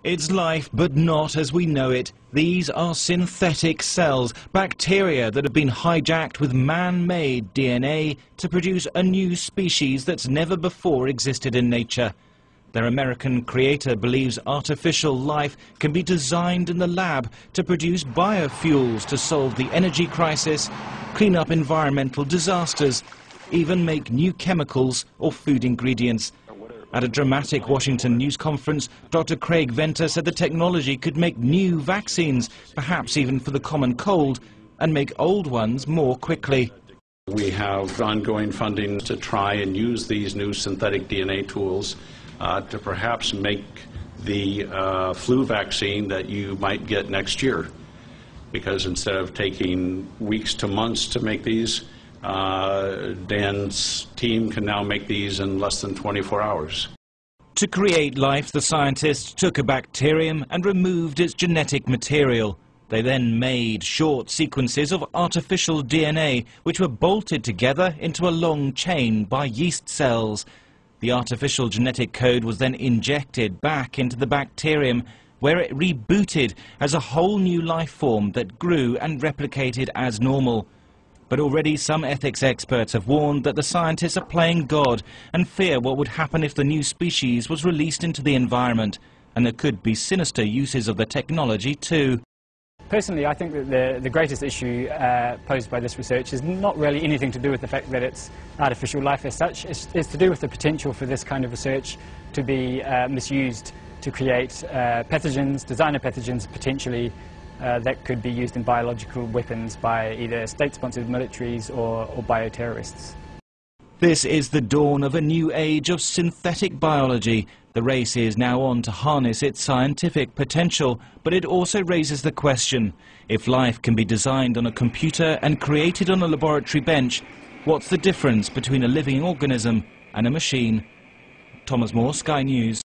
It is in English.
It's life, but not as we know it. These are synthetic cells, bacteria that have been hijacked with man-made DNA to produce a new species that's never before existed in nature. Their American creator believes artificial life can be designed in the lab to produce biofuels to solve the energy crisis, clean up environmental disasters, even make new chemicals or food ingredients. At a dramatic Washington news conference, Dr. Craig Venter said the technology could make new vaccines, perhaps even for the common cold, and make old ones more quickly. We have ongoing funding to try and use these new synthetic DNA tools to perhaps make the flu vaccine that you might get next year. Because instead of taking weeks to months to make these, Dan's team can now make these in less than 24 hours. To create life, the scientists took a bacterium and removed its genetic material. They then made short sequences of artificial DNA, which were bolted together into a long chain by yeast cells. The artificial genetic code was then injected back into the bacterium, where it rebooted as a whole new life form that grew and replicated as normal. But already some ethics experts have warned that the scientists are playing God and fear what would happen if the new species was released into the environment, and there could be sinister uses of the technology too. Personally, I think that the greatest issue posed by this research is not really anything to do with the fact that it's artificial life as such. It's to do with the potential for this kind of research to be misused to create pathogens, designer pathogens potentially, that could be used in biological weapons by either state-sponsored militaries or bioterrorists. This is the dawn of a new age of synthetic biology. The race is now on to harness its scientific potential, but it also raises the question, if life can be designed on a computer and created on a laboratory bench, what's the difference between a living organism and a machine? Thomas Moore, Sky News.